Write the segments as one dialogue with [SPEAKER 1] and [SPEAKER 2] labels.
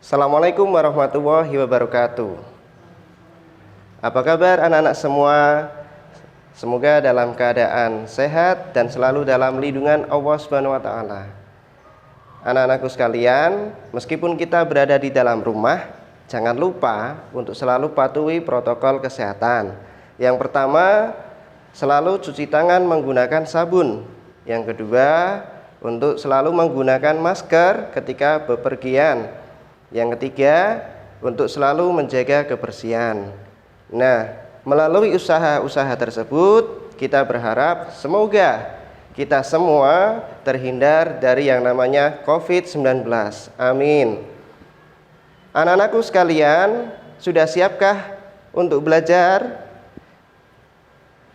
[SPEAKER 1] Assalamualaikum warahmatullahi wabarakatuh. Apa kabar anak-anak semua? Semoga dalam keadaan sehat dan selalu dalam lindungan Allah Subhanahu wa taala. Anak-anakku sekalian, meskipun kita berada di dalam rumah, jangan lupa untuk selalu patuhi protokol kesehatan. Yang pertama, selalu cuci tangan menggunakan sabun. Yang kedua, untuk selalu menggunakan masker ketika bepergian. Yang ketiga, untuk selalu menjaga kebersihan. Nah, melalui usaha-usaha tersebut, kita berharap semoga kita semua terhindar dari yang namanya COVID-19. Amin. Anak-anakku sekalian, sudah siapkah untuk belajar?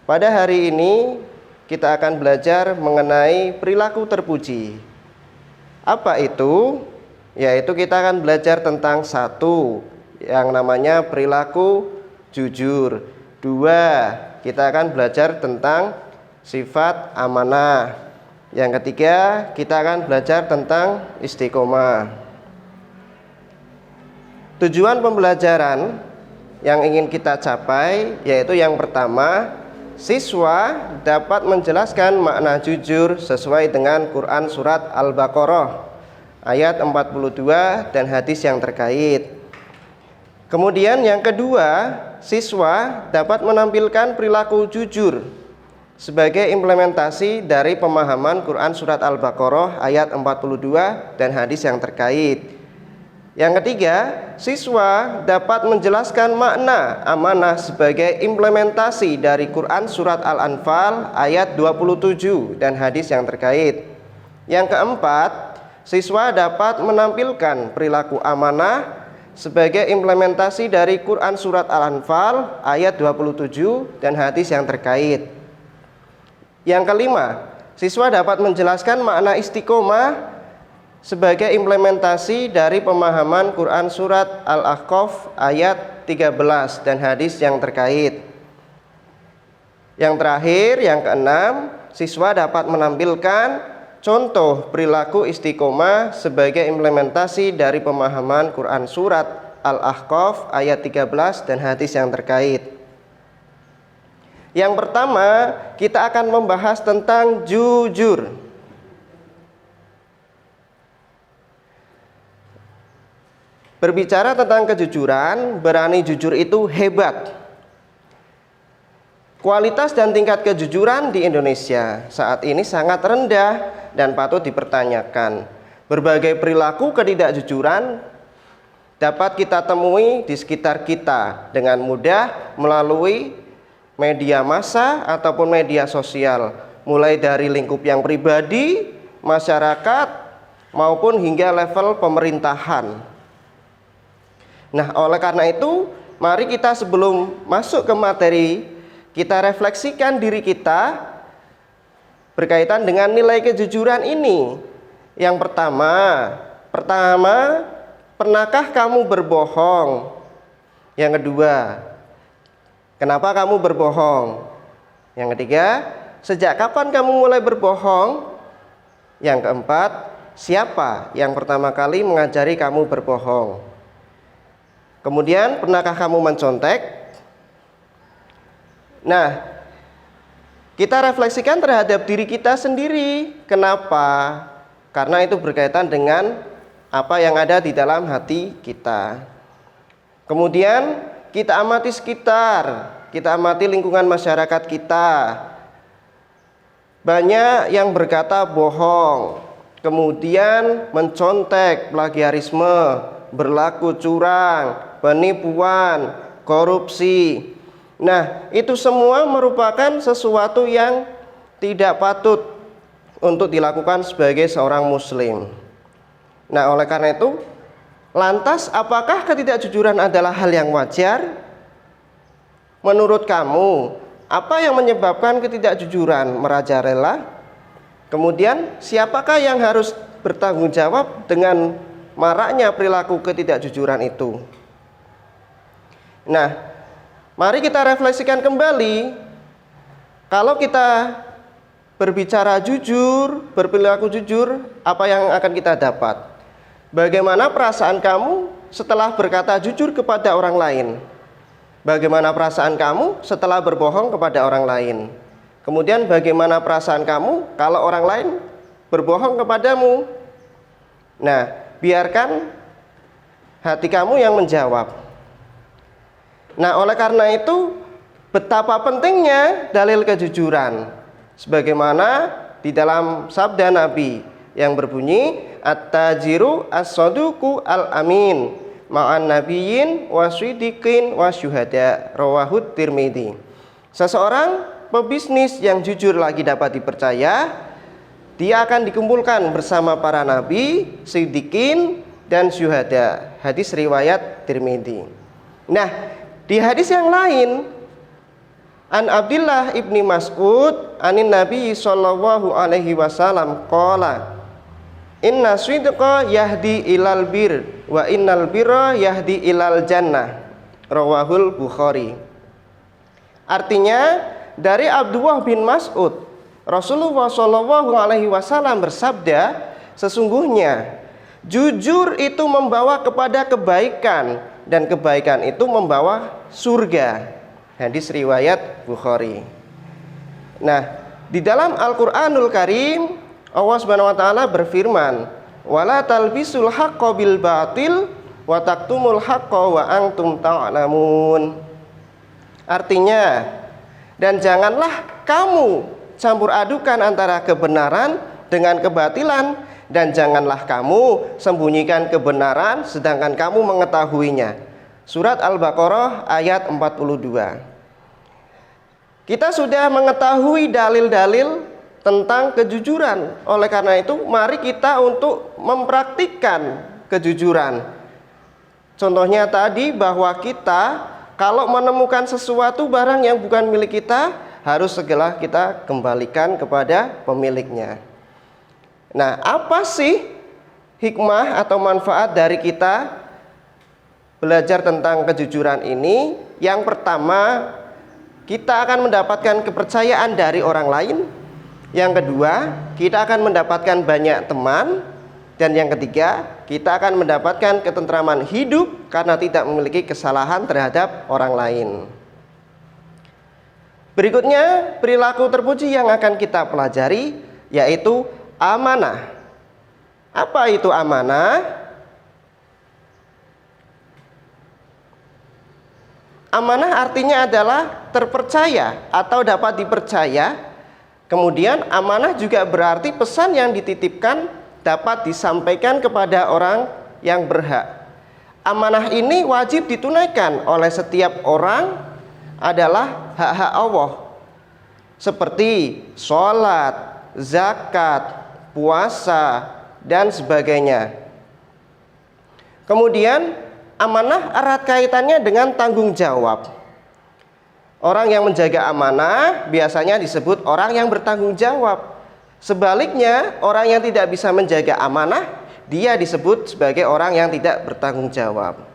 [SPEAKER 1] Pada hari ini, kita akan belajar mengenai perilaku terpuji. Apa itu? Yaitu kita akan belajar tentang satu yang namanya perilaku jujur. Dua, kita akan belajar tentang sifat amanah. Yang ketiga, kita akan belajar tentang istiqomah. Tujuan pembelajaran yang ingin kita capai yaitu yang pertama, siswa dapat menjelaskan makna jujur sesuai dengan Quran Surat Al-Baqarah ayat 42 dan hadis yang terkait. Kemudian yang kedua, siswa dapat menampilkan perilaku jujur sebagai implementasi dari pemahaman Quran Surat Al-Baqarah ayat 42 dan hadis yang terkait. Yang ketiga, siswa dapat menjelaskan makna amanah sebagai implementasi dari Quran Surat Al-Anfal ayat 27 dan hadis yang terkait. Yang keempat, siswa dapat menampilkan perilaku amanah sebagai implementasi dari Quran Surat Al-Anfal ayat 27 dan hadis yang terkait. Yang kelima, siswa dapat menjelaskan makna istiqomah sebagai implementasi dari pemahaman Quran Surat Al-Ahqaf ayat 13 dan hadis yang terkait. Yang terakhir, yang keenam, siswa dapat menampilkan contoh perilaku istiqomah sebagai implementasi dari pemahaman Quran Surat Al-Ahqaf ayat 13 dan hadis yang terkait. Yang pertama, kita akan membahas tentang jujur. Berbicara tentang kejujuran, berani jujur itu hebat. Kualitas dan tingkat kejujuran di Indonesia saat ini sangat rendah dan patut dipertanyakan. Berbagai perilaku ketidakjujuran dapat kita temui di sekitar kita dengan mudah melalui media massa ataupun media sosial, mulai dari lingkup yang pribadi, masyarakat, maupun hingga level pemerintahan. Nah, oleh karena itu, mari kita sebelum masuk ke materi, kita refleksikan diri kita berkaitan dengan nilai kejujuran ini. Yang pertama, pernahkah kamu berbohong? Yang kedua, kenapa kamu berbohong? Yang ketiga, sejak kapan kamu mulai berbohong? Yang keempat, siapa yang pertama kali mengajari kamu berbohong? Kemudian, pernahkah kamu mencontek? Nah, kita refleksikan terhadap diri kita sendiri. Kenapa? Karena itu berkaitan dengan apa yang ada di dalam hati kita. Kemudian kita amati sekitar, kita amati lingkungan masyarakat kita. Banyak yang berkata bohong, kemudian mencontek, plagiarisme, berlaku curang, penipuan, korupsi. Nah, itu semua merupakan sesuatu yang tidak patut untuk dilakukan sebagai seorang muslim. Nah, oleh karena itu, lantas apakah ketidakjujuran adalah hal yang wajar? Menurut kamu, apa yang menyebabkan ketidakjujuran merajalela? Kemudian, siapakah yang harus bertanggung jawab dengan maraknya perilaku ketidakjujuran itu? Nah, mari kita refleksikan kembali. Kalau kita berbicara jujur, berperilaku jujur, apa yang akan kita dapat? Bagaimana perasaan kamu setelah berkata jujur kepada orang lain? Bagaimana perasaan kamu setelah berbohong kepada orang lain? Kemudian bagaimana perasaan kamu kalau orang lain berbohong kepadamu? Nah, biarkan hati kamu yang menjawab. Nah, oleh karena itu betapa pentingnya dalil kejujuran, sebagaimana di dalam sabda Nabi yang berbunyi, at-tajiru as-saduku al-amin ma'an nabiyyin wasyidikin wasyuhada, rawahut Tirmidzi. Seseorang pebisnis yang jujur lagi dapat dipercaya, dia akan dikumpulkan bersama para nabi, siddiqin, dan syuhada. Hadis riwayat Tirmidzi. Nah, di hadis yang lain, An Abdillah ibni Mas'ud anin Nabi sallallahu alaihi wasallam qala, inna sidqa yahdi ilal bir wa innal birra yahdi ilal jannah, rawahul Bukhari. Artinya, dari Abdullah bin Mas'ud, Rasulullah sallallahu alaihi wasallam bersabda, sesungguhnya jujur itu membawa kepada kebaikan, dan kebaikan itu membawa surga. Hadis riwayat Bukhari. Nah, di dalam Al-Qur'anul Karim, Allah Subhanahu wa taala berfirman, "Wala talbisul haqqo bil batil wa taktumul haqqo wa antum ta'lamun." Artinya, dan janganlah kamu campur adukan antara kebenaran dengan kebatilan, dan janganlah kamu sembunyikan kebenaran sedangkan kamu mengetahuinya. Surat Al-Baqarah ayat 42. Kita sudah mengetahui dalil-dalil tentang kejujuran. Oleh karena itu, mari kita untuk mempraktikkan kejujuran. Contohnya tadi, bahwa kita kalau menemukan sesuatu barang yang bukan milik kita, harus segera kita kembalikan kepada pemiliknya. Nah, apa sih hikmah atau manfaat dari kita belajar tentang kejujuran ini? Yang pertama, kita akan mendapatkan kepercayaan dari orang lain. Yang kedua, kita akan mendapatkan banyak teman. Dan yang ketiga, kita akan mendapatkan ketentraman hidup karena tidak memiliki kesalahan terhadap orang lain. Berikutnya, perilaku terpuji yang akan kita pelajari yaitu amanah. Apa itu amanah? Amanah artinya adalah terpercaya atau dapat dipercaya. Kemudian amanah juga berarti pesan yang dititipkan dapat disampaikan kepada orang yang berhak. Amanah ini wajib ditunaikan oleh setiap orang, adalah hak-hak Allah, seperti sholat, zakat, puasa, dan sebagainya. Kemudian amanah erat kaitannya dengan tanggung jawab. Orang yang menjaga amanah biasanya disebut orang yang bertanggung jawab. Sebaliknya, orang yang tidak bisa menjaga amanah, dia disebut sebagai orang yang tidak bertanggung jawab.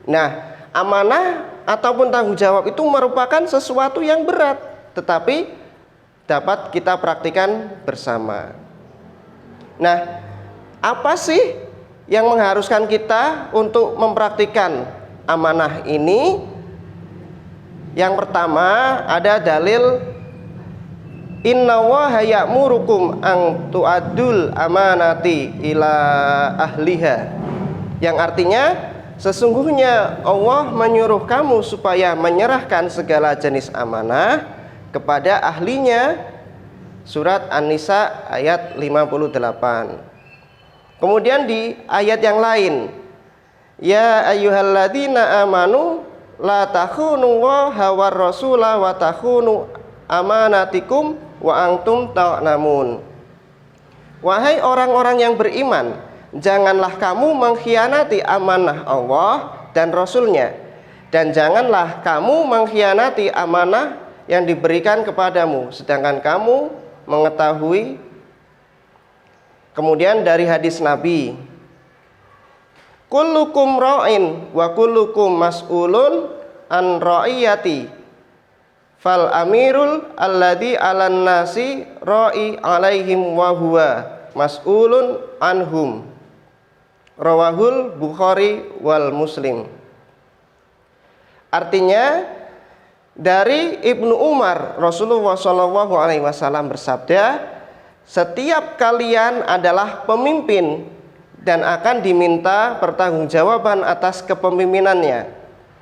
[SPEAKER 1] Nah, amanah ataupun tanggung jawab itu merupakan sesuatu yang berat, tetapi dapat kita praktikkan bersama. Nah, apa sih yang mengharuskan kita untuk mempraktikkan amanah ini? Yang pertama, ada dalil innallaha ya'murukum an tu'addul amanati ila ahliha, yang artinya sesungguhnya Allah menyuruh kamu supaya menyerahkan segala jenis amanah kepada ahlinya. Surat An-Nisa ayat 58. Kemudian di ayat yang lain, ya ayyuhalladzina amanu la takhunu waha war rasula wa takhunu amanatikum wa antum ta'lamun. Wahai orang-orang yang beriman, janganlah kamu mengkhianati amanah Allah dan Rasulnya, dan janganlah kamu mengkhianati amanah yang diberikan kepadamu sedangkan kamu mengetahui. Kemudian dari hadis Nabi, kullukum ra'in wa kullukum mas'ulun an ra'iyati, fal amirul alladhi 'alan nasi ra'i 'alaihim wa huwa mas'ulun anhum. Rawahul Bukhari wal Muslim. Artinya dari Ibnu Umar, Rasulullah SAW bersabda, setiap kalian adalah pemimpin dan akan diminta pertanggungjawaban atas kepemimpinannya.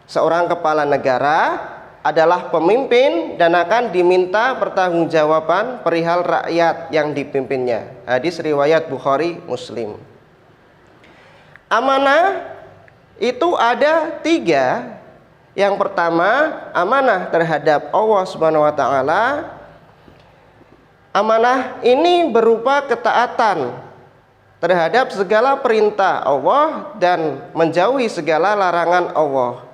[SPEAKER 1] Seorang kepala negara adalah pemimpin dan akan diminta pertanggungjawaban perihal rakyat yang dipimpinnya. Hadis riwayat Bukhari Muslim. Amanah itu ada 3. Yang pertama, amanah terhadap Allah Subhanahu wa taala. Amanah ini berupa ketaatan terhadap segala perintah Allah dan menjauhi segala larangan Allah.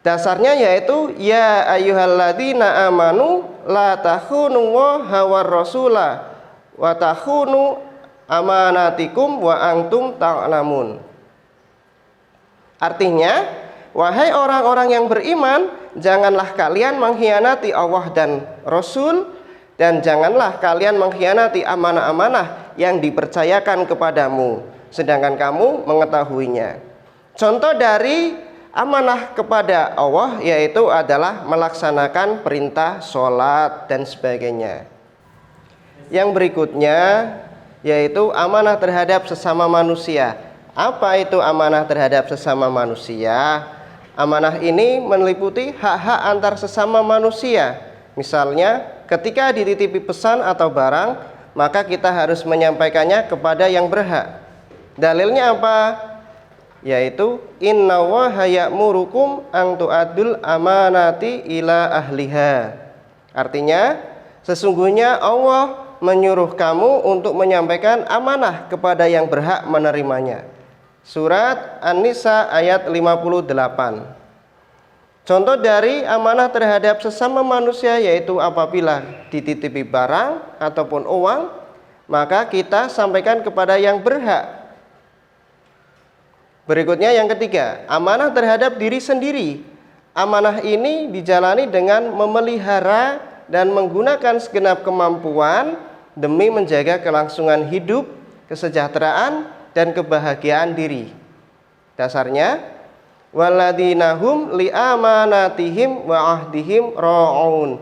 [SPEAKER 1] Dasarnya yaitu ya ayyuhalladzina amanu la takhunu waha war rasula wa takhunu amanatikum wa antum ta'lamun. Artinya, wahai orang-orang yang beriman, janganlah kalian mengkhianati Allah dan Rasul, dan janganlah kalian mengkhianati amanah-amanah yang dipercayakan kepadamu, sedangkan kamu mengetahuinya. Contoh dari amanah kepada Allah yaitu adalah melaksanakan perintah sholat dan sebagainya. Yang berikutnya yaitu amanah terhadap sesama manusia. Apa itu amanah terhadap sesama manusia? Amanah ini meliputi hak-hak antar sesama manusia. Misalnya, ketika dititipi pesan atau barang, maka kita harus menyampaikannya kepada yang berhak. Dalilnya apa? Yaitu innallaha ya'murukum an tu'addul amanati ila ahliha. Artinya, sesungguhnya Allah menyuruh kamu untuk menyampaikan amanah kepada yang berhak menerimanya. Surat An-Nisa ayat 58. Contoh dari amanah terhadap sesama manusia yaitu apabila dititipi barang ataupun uang, maka kita sampaikan kepada yang berhak. Berikutnya yang ketiga, amanah terhadap diri sendiri. Amanah ini dijalani dengan memelihara dan menggunakan segenap kemampuan demi menjaga kelangsungan hidup, kesejahteraan, dan kebahagiaan diri. Dasarnya, waladzinahum liamanatihim wa ahdihim ra'un.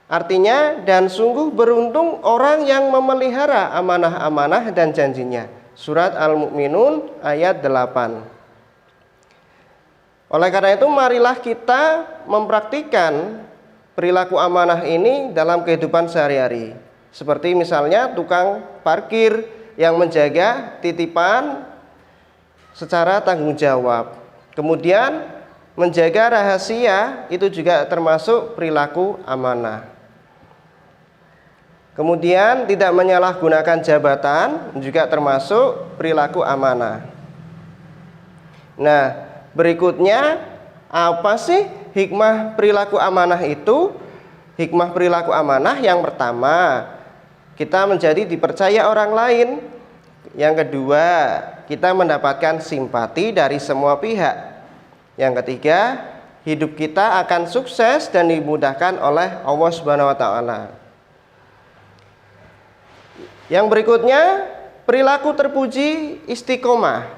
[SPEAKER 1] Artinya, dan sungguh beruntung orang yang memelihara amanah-amanah dan janjinya. Surat Al-Mu'minun ayat 8. Oleh karena itu, marilah kita mempraktikkan perilaku amanah ini dalam kehidupan sehari-hari. Seperti misalnya tukang parkir yang menjaga titipan secara tanggung jawab. Kemudian menjaga rahasia itu juga termasuk perilaku amanah. Kemudian tidak menyalahgunakan jabatan juga termasuk perilaku amanah. Nah, berikutnya apa sih hikmah perilaku amanah itu? Hikmah perilaku amanah yang pertama, kita menjadi dipercaya orang lain. Yang kedua, kita mendapatkan simpati dari semua pihak. Yang ketiga, hidup kita akan sukses dan dimudahkan oleh Allah Subhanahu wa taala. Yang berikutnya, perilaku terpuji istiqomah.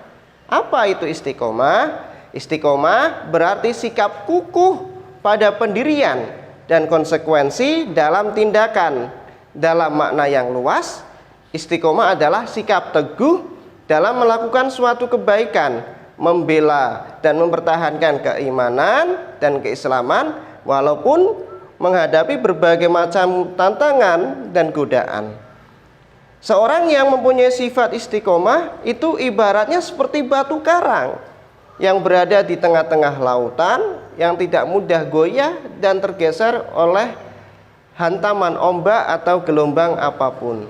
[SPEAKER 1] Apa itu istiqomah? Istiqomah berarti sikap kukuh pada pendirian dan konsekuensi dalam tindakan. Dalam makna yang luas, istiqomah adalah sikap teguh dalam melakukan suatu kebaikan, membela dan mempertahankan keimanan dan keislaman walaupun menghadapi berbagai macam tantangan dan godaan. Seorang yang mempunyai sifat istiqomah itu ibaratnya seperti batu karang yang berada di tengah-tengah lautan yang tidak mudah goyah dan tergeser oleh hantaman ombak atau gelombang apapun.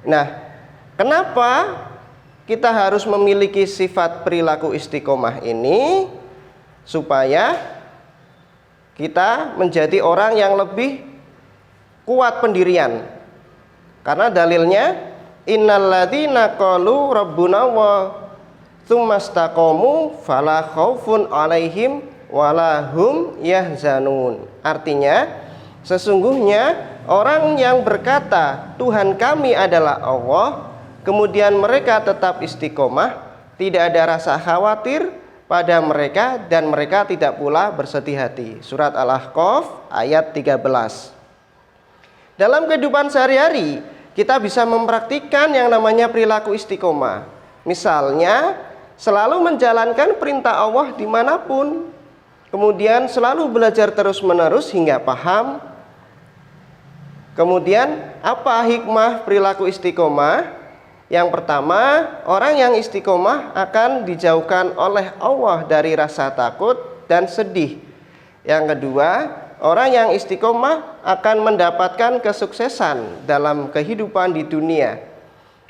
[SPEAKER 1] Nah, kenapa kita harus memiliki sifat perilaku istiqomah ini? Supaya kita menjadi orang yang lebih kuat pendirian. Karena dalilnya innalladzina qalu rabbuna wa tsumastaqamu fala khaufun 'alaihim walahum yahzanun. Artinya, sesungguhnya orang yang berkata Tuhan kami adalah Allah, kemudian mereka tetap istiqomah, tidak ada rasa khawatir pada mereka dan mereka tidak pula bersedih hati. Surat Al-Ahqaf ayat 13. Dalam kehidupan sehari-hari kita bisa mempraktikkan yang namanya perilaku istiqomah. Misalnya selalu menjalankan perintah Allah dimanapun, kemudian selalu belajar terus-menerus hingga paham. Kemudian apa hikmah perilaku istiqomah? Yang pertama, orang yang istiqomah akan dijauhkan oleh Allah dari rasa takut dan sedih. Yang kedua, orang yang istiqomah akan mendapatkan kesuksesan dalam kehidupan di dunia.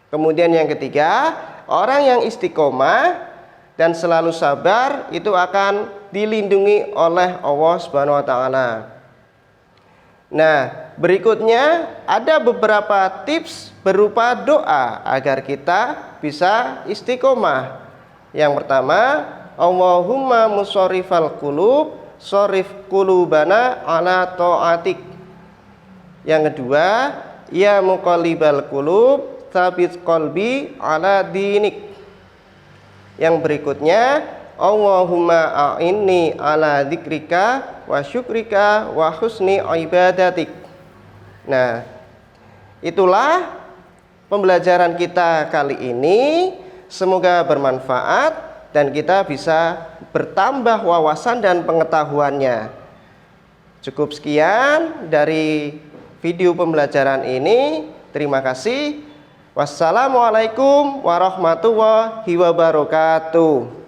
[SPEAKER 1] Kemudian yang ketiga, orang yang istiqomah dan selalu sabar itu akan dilindungi oleh Allah Subhanahu wa taala. Nah, berikutnya ada beberapa tips berupa doa agar kita bisa istiqomah. Yang pertama, Allahumma musharrifal qulub, sharif qulubana ala ta'atik. Yang kedua, ya muqallibal qulub, tsabit qalbi ala dinik. Yang berikutnya, Allahumma a'inni ala dzikrika wa syukrika wa husni ibadatik. Nah, itulah pembelajaran kita kali ini. Semoga bermanfaat dan kita bisa bertambah wawasan dan pengetahuannya. Cukup sekian dari video pembelajaran ini. Terima kasih. Wassalamualaikum warahmatullahi wabarakatuh.